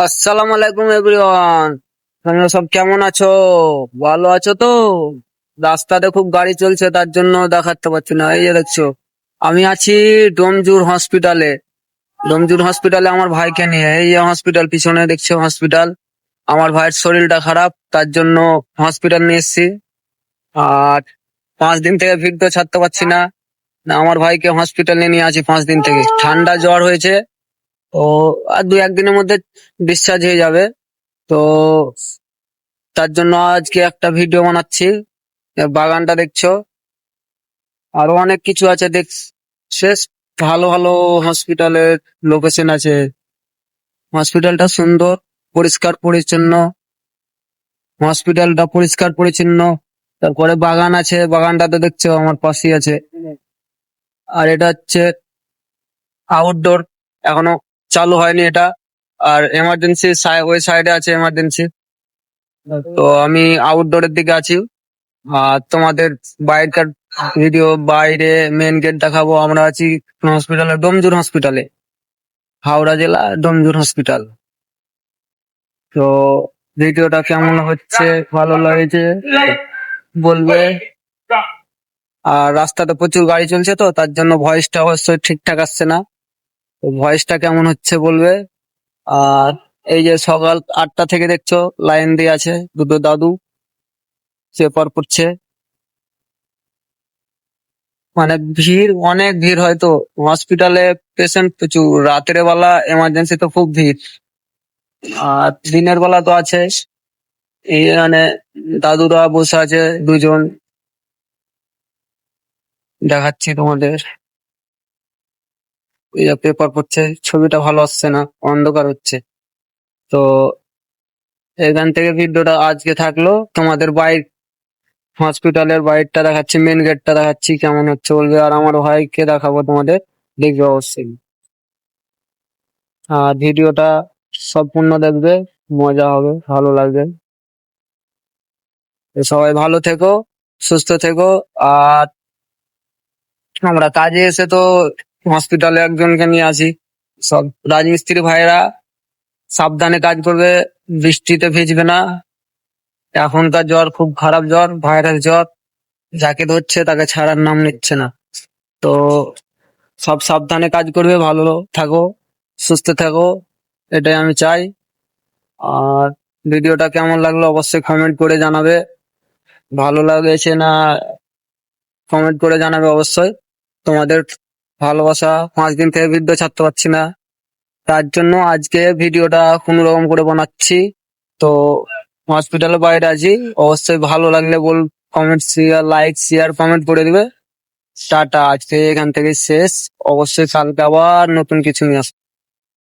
আসসালামু আলাইকুম এভরিওয়ান। তোমরা সব কেমন আছো? ভালো আছো তো? রাস্তাতে খুব গাড়ি চলছে, তার জন্য দেখাতে পারছি না। এই যে দেখছো, আমি আছি ডোমজুর হসপিটালে। ডোমজুর হসপিটালে আমার ভাইকে নিয়ে। এই যে হসপিটাল, পিছনে দেখছো হসপিটাল। আমার ভাইয়ের শরীরটা খারাপ, তার জন্য হসপিটাল নিয়ে এসেছি। আর 5 দিন থেকে ভিড় ছাড়তে পারছি না। না, আমার ভাইকে হসপিটালে নিয়ে আছি 5 দিন থেকে। ঠান্ডা জ্বর হয়েছে। ও আর 2-1 দিনের মধ্যে ডিসচার্জ হয়ে যাবে। তো তার জন্য আজকে একটা ভিডিও বানাচ্ছি। বাগানটা দেখছো, আরো অনেক কিছু আছে শেষ। ভালো ভালো হসপিটালের লোকেশন আছে। হসপিটালটা সুন্দর, পরিষ্কার পরিচ্ছন্ন। হসপিটালটা পরিষ্কার পরিচ্ছন্ন। তারপরে বাগান আছে, বাগানটাতে দেখছো আমার পাশেই আছে। আর এটা হচ্ছে আউটডোর, এখনো চালু হয়নি এটা। আর এমার্জেন্সি ওই সাইডে আছে এমার্জেন্সি। তো আমি আউটডোরের দিকে আছি। আর তোমাদের বাইরেকার ভিডিও, বাইরে মেন গেট দেখাবো। আমরা আছি হসপিটালে, ডোমজুর হসপিটালে, হাওড়া জেলা ডোমজুর হসপিটাল। তো ভিডিওটা কেমন হচ্ছে, ভালো লাগছে বলবে। আর রাস্তাতে প্রচুর গাড়ি চলছে, তো তার জন্য ভয়েসটা অবশ্যই ঠিকঠাক আসছে না। তো ভয়েসটা কেমন হচ্ছে বলবে। আর এই যে সকাল 8টা থেকে দেখছো লাইন দিয়ে আছে দুটো দাদু, চেপার পড়ছে। মানে ভিড়, অনেক ভিড় হয়তো হসপিটালে। পেশেন্ট প্রচুর, রাতের বেলা এমার্জেন্সি তো খুব ভিড়। আর দিনের বেলা তো আছে। এই মানে দাদুরা বসে আছে দুজন, দেখাচ্ছি তোমাদের। এই যে পেপার পড়ছে, ছবিটা ভালো আসছে না, অন্ধকার হচ্ছে। তো এখান থেকে ভিডিওটা আজকে থাকলো। তোমাদের বাইর, হসপিটালের বাইরটা দেখাচ্ছি, মেন গেটটা দেখাচ্ছি, কেমন হচ্ছে বলবে। আর আমার ভাইকে দেখাবো তোমাদের, দেখবে অবশ্যই। আর ভিডিওটা সম্পূর্ণ দেখবে, মজা হবে, ভালো লাগবে। তো সবাই ভালো থেকো, সুস্থ থেকো। আর আমরা কাজে এসে তো হসপিটালে একজনকে নিয়ে আসি। সব রাজমিস্ত্রি ভাইরা সাবধানে কাজ করবে, বৃষ্টিতে ভিজবে না। এখনকার জ্বর খুব খারাপ জ্বর, ভাইরাস জ্বর। যাকে ধরছে তাকে ছাড়ার নাম নিচ্ছে না। তো সব সাবধানে কাজ করবে, ভালো থাকো, সুস্থ থাকো, এটাই আমি চাই। আর ভিডিওটা কেমন লাগলো অবশ্যই কমেন্ট করে জানাবে। ভালো লাগেছে না কমেন্ট করে জানাবে অবশ্যই। তোমাদের ভালোবাসা, 5 দিন থেকে ভিডিও ছাড়তে পারছি না, তার জন্য আজকে ভিডিওটা কোনো রকম করে বানাচ্ছি। তো হসপিটালের বাইরে আছি, অবশ্যই ভালো লাগলে comment, share, like, share, comment করে দিবে। টাটা, আজকে এখান থেকে শেষ। অবশ্যই কালকে আবার নতুন কিছু নিয়ে আসবো।